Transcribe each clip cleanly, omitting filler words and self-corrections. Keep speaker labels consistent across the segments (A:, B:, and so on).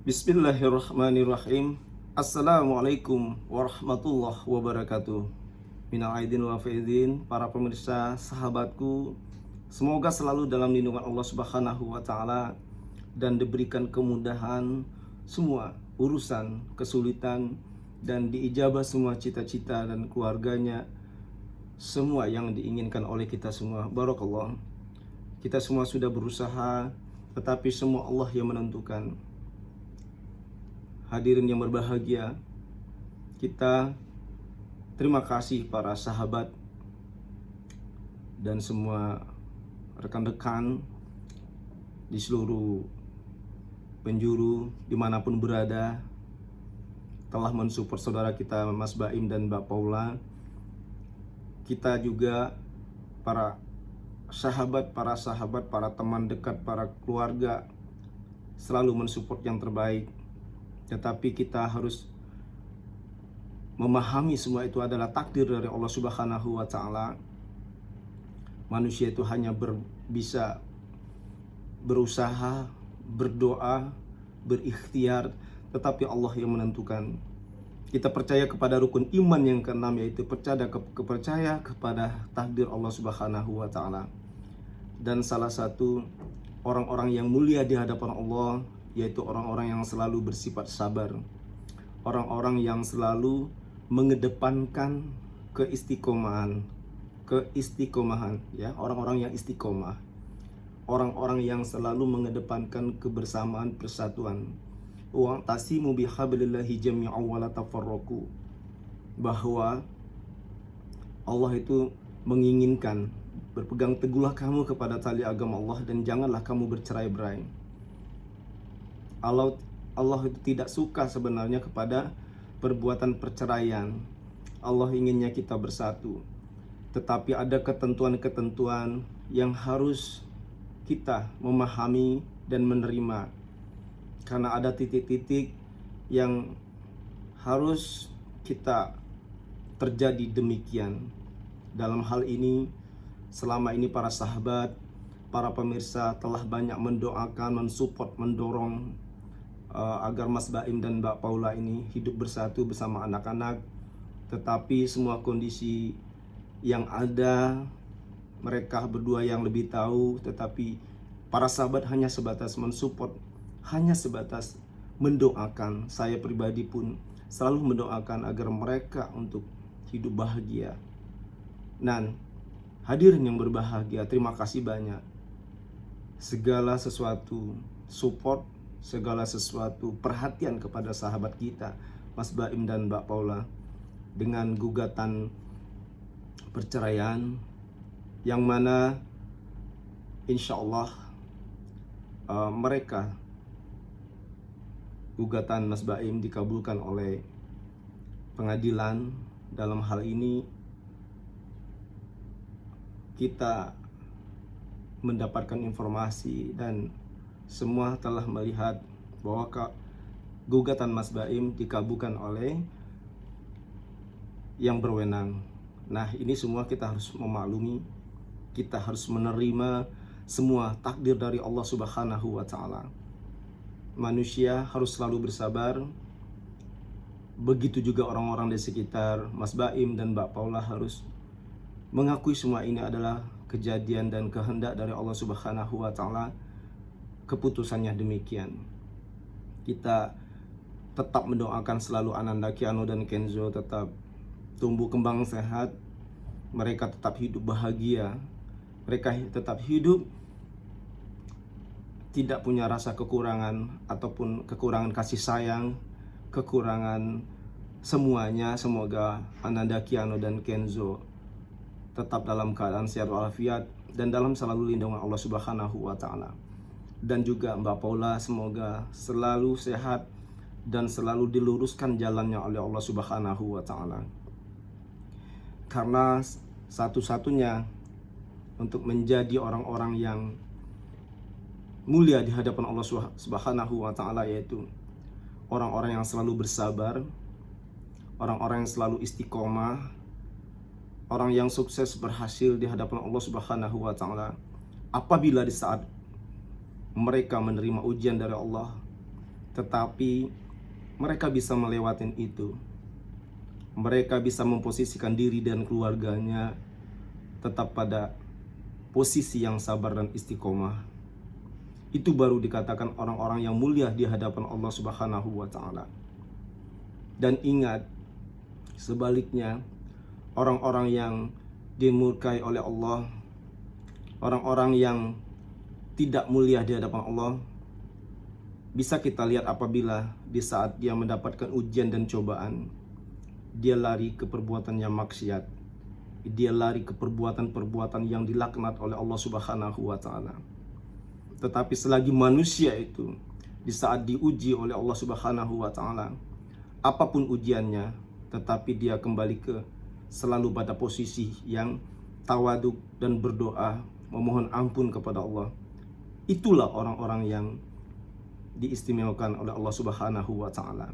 A: Bismillahirrahmanirrahim. Assalamualaikum warahmatullahi wabarakatuh. Minal aidin wal faizin, para pemirsa, sahabatku, semoga selalu dalam lindungan Allah Subhanahu wa taala dan diberikan kemudahan semua urusan, kesulitan, dan diijabah semua cita-cita dan keluarganya, semua yang diinginkan oleh kita semua. Barakallah. Kita semua sudah berusaha, tetapi semua Allah yang menentukan. Hadirin yang berbahagia, kita terima kasih para sahabat dan semua rekan-rekan di seluruh penjuru dimanapun berada telah mensupport saudara kita Mas Baim dan Mbak Paula. Kita juga para sahabat, para teman dekat, para keluarga selalu mensupport yang terbaik. Tetapi kita harus memahami semua itu adalah takdir dari Allah Subhanahu wa taala. Manusia itu hanya bisa berusaha, berdoa, berikhtiar, tetapi Allah yang menentukan. Kita percaya kepada rukun iman yang keenam, yaitu percaya kepada takdir Allah Subhanahu wa taala. Dan salah satu orang-orang yang mulia di hadapan Allah yaitu orang-orang yang selalu bersifat sabar, orang-orang yang selalu mengedepankan keistiqomahan, ya, orang-orang yang istiqomah, orang-orang yang selalu mengedepankan kebersamaan, persatuan. Wa tasimu bihablillahi jami'an wa la tafarraqu, bahwa Allah itu menginginkan berpegang teguhlah kamu kepada tali agama Allah dan janganlah kamu bercerai-berai. Allah itu tidak suka sebenarnya kepada perbuatan perceraian. Allah inginnya kita bersatu. Tetapi ada ketentuan-ketentuan yang harus kita memahami dan menerima. Karena ada titik-titik yang harus kita terjadi demikian. Dalam hal ini, selama ini para sahabat, para pemirsa telah banyak mendoakan, mensupport, mendorong agar Mas Baim dan Mbak Paula ini hidup bersatu bersama anak-anak. Tetapi semua kondisi yang ada, mereka berdua yang lebih tahu. Tetapi para sahabat hanya sebatas mensupport, hanya sebatas mendoakan. Saya pribadi pun selalu mendoakan agar mereka untuk hidup bahagia. Dan hadirin yang berbahagia, terima kasih banyak. Segala sesuatu support, segala sesuatu perhatian kepada sahabat kita Mas Baim dan Mbak Paula dengan gugatan perceraian, yang mana insya Allah mereka gugatan Mas Baim dikabulkan oleh pengadilan. Dalam hal ini kita mendapatkan informasi dan semua telah melihat bahwa gugatan Mas Baim dikabulkan oleh yang berwenang. Nah, ini semua kita harus memaklumi, kita harus menerima semua takdir dari Allah Subhanahu wa taala. Manusia harus selalu bersabar. Begitu juga orang-orang di sekitar Mas Baim dan Mbak Paula harus mengakui semua ini adalah kejadian dan kehendak dari Allah Subhanahu wa taala. Keputusannya demikian. Kita tetap mendoakan selalu Ananda, Kiano dan Kenzo tetap tumbuh kembang sehat. Mereka tetap hidup bahagia. Mereka tetap hidup tidak punya rasa kekurangan ataupun kekurangan kasih sayang, kekurangan semuanya. Semoga Ananda, Kiano dan Kenzo tetap dalam keadaan sehat walafiat dan dalam selalu lindungan Allah Subhanahu wa taala. Dan juga Mbak Paula semoga selalu sehat dan selalu diluruskan jalannya oleh Allah Subhanahu wa taala. Karena satu-satunya untuk menjadi orang-orang yang mulia di hadapan Allah Subhanahu wa taala yaitu orang-orang yang selalu bersabar, orang-orang yang selalu istiqomah, orang yang sukses berhasil di hadapan Allah Subhanahu wa taala apabila di saat mereka menerima ujian dari Allah, tetapi mereka bisa melewati itu. Mereka bisa memposisikan diri dan keluarganya tetap pada posisi yang sabar dan istiqomah. Itu baru dikatakan orang-orang yang mulia di hadapan Allah Subhanahu wa Ta'ala. Dan ingat, sebaliknya, orang-orang yang dimurkai oleh Allah, orang-orang yang tidak mulia di hadapan Allah, bisa kita lihat apabila di saat dia mendapatkan ujian dan cobaan, dia lari ke perbuatan yang maksiat, dia lari ke perbuatan-perbuatan yang dilaknat oleh Allah Subhanahu wa Ta'ala. Tetapi selagi manusia itu di saat diuji oleh Allah Subhanahu wa Ta'ala, apapun ujiannya, tetapi dia kembali ke selalu pada posisi yang tawaduk dan berdoa, memohon ampun kepada Allah. Itulah orang-orang yang diistimewakan oleh Allah Subhanahu wa Ta'ala.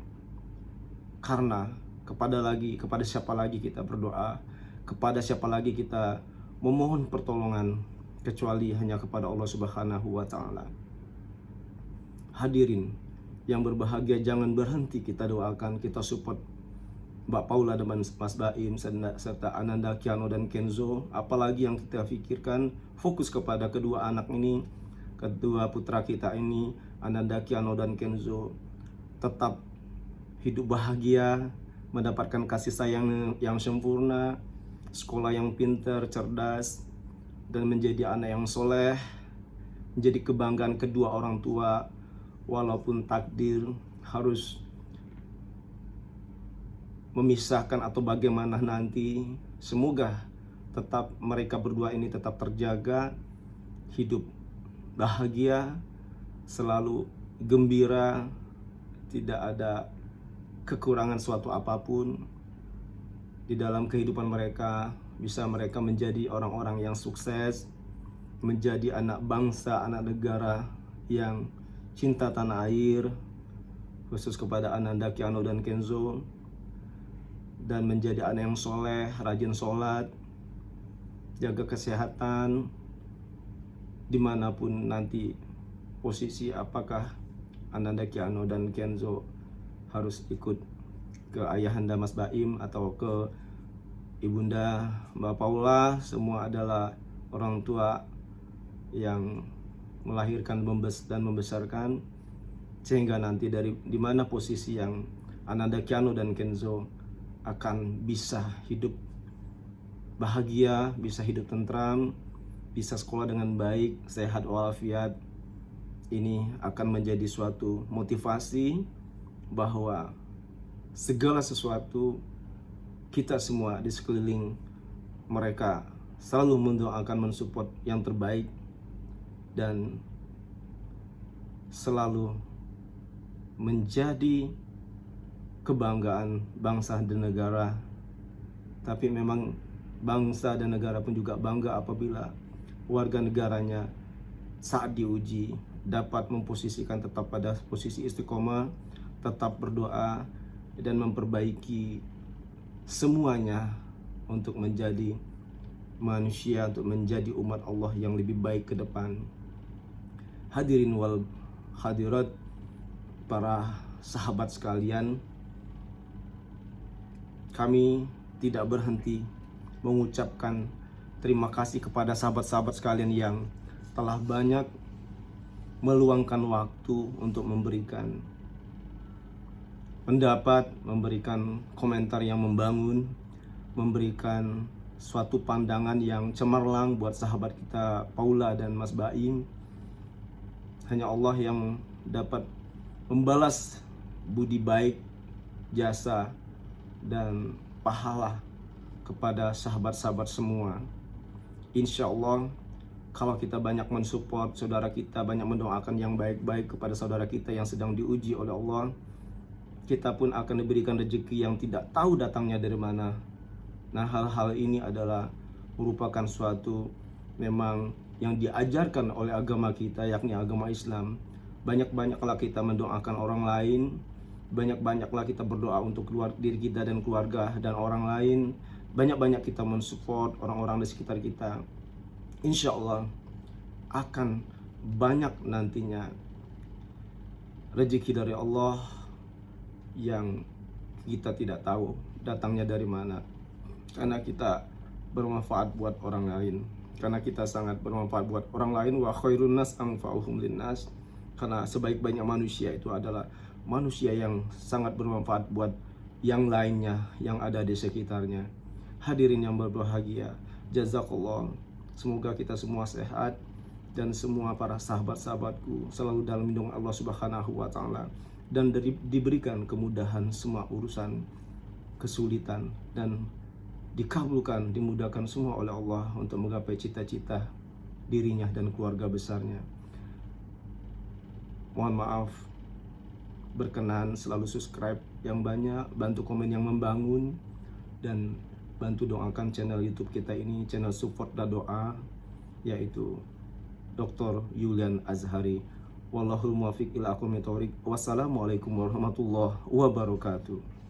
A: Karena kepada siapa lagi kita berdoa, kepada siapa lagi kita memohon pertolongan kecuali hanya kepada Allah Subhanahu wa Ta'ala. Hadirin yang berbahagia, jangan berhenti kita doakan, kita support Mbak Paula dan Mas Baim serta Ananda, Kiano dan Kenzo. Apalagi yang kita pikirkan, fokus kepada kedua anak ini, kedua putra kita ini, Ananda, Kiano dan Kenzo, tetap hidup bahagia, mendapatkan kasih sayang yang sempurna, sekolah yang pintar, cerdas, dan menjadi anak yang soleh, menjadi kebanggaan kedua orang tua. Walaupun takdir harus memisahkan atau bagaimana nanti, semoga tetap mereka berdua ini tetap terjaga, hidup bahagia, selalu gembira, tidak ada kekurangan suatu apapun di dalam kehidupan mereka. Bisa mereka menjadi orang-orang yang sukses, menjadi anak bangsa, anak negara yang cinta tanah air, khusus kepada Ananda, Kiano dan Kenzo, dan menjadi anak yang soleh, rajin sholat, jaga kesehatan, dimanapun nanti posisi, apakah Ananda, Kiano dan Kenzo harus ikut ke ayahanda Mas Baim atau ke ibunda Mbak Paula, semua adalah orang tua yang melahirkan dan membesarkan, sehingga nanti di mana posisi yang Ananda, Kiano dan Kenzo akan bisa hidup bahagia, bisa hidup tentram, bisa sekolah dengan baik, sehat walafiat. Ini akan menjadi suatu motivasi bahwa segala sesuatu, kita semua di sekeliling mereka selalu mendoakan, mensupport yang terbaik, dan selalu menjadi kebanggaan bangsa dan negara. Tapi memang bangsa dan negara pun juga bangga apabila warga negaranya saat diuji dapat memposisikan tetap pada posisi istiqomah, tetap berdoa, dan memperbaiki semuanya untuk menjadi manusia, untuk menjadi umat Allah yang lebih baik ke depan. Hadirin wal hadirat, para sahabat sekalian, kami tidak berhenti mengucapkan terima kasih kepada sahabat-sahabat sekalian yang telah banyak meluangkan waktu untuk memberikan pendapat, memberikan komentar yang membangun, memberikan suatu pandangan yang cemerlang buat sahabat kita Paula dan Mas Baim. Hanya Allah yang dapat membalas budi baik, jasa, dan pahala kepada sahabat-sahabat semua. Insya Allah, kalau kita banyak mensupport saudara kita, banyak mendoakan yang baik-baik kepada saudara kita yang sedang diuji oleh Allah, kita pun akan diberikan rezeki yang tidak tahu datangnya dari mana. Nah, hal-hal ini adalah merupakan suatu memang yang diajarkan oleh agama kita, yakni agama Islam. Banyak-banyaklah kita mendoakan orang lain, banyak-banyaklah kita berdoa untuk diri kita dan keluarga dan orang lain, banyak-banyak kita mensupport orang-orang di sekitar kita. Insya Allah akan banyak nantinya rezeki dari Allah yang kita tidak tahu datangnya dari mana, karena kita bermanfaat buat orang lain, karena kita sangat bermanfaat buat orang lain. Wa khairun nas anfa'uhum linnas, karena sebaik-baiknya manusia itu adalah manusia yang sangat bermanfaat buat yang lainnya yang ada di sekitarnya. Hadirin yang berbahagia, jazakallah. Semoga kita semua sehat dan semua para sahabat-sahabatku selalu dalam lindungan Allah Subhanahu wa taala, dan diberikan kemudahan semua urusan, kesulitan, dan dikabulkan, dimudahkan semua oleh Allah untuk menggapai cita-cita dirinya dan keluarga besarnya. Mohon maaf, berkenan selalu subscribe yang banyak, bantu komen yang membangun, dan bantu doakan channel YouTube kita ini, channel support dan doa, yaitu Dr. Yulian Azhari. Wallahul muwaffiq ila aqwamit thoriq. Wassalamualaikum warahmatullahi wabarakatuh.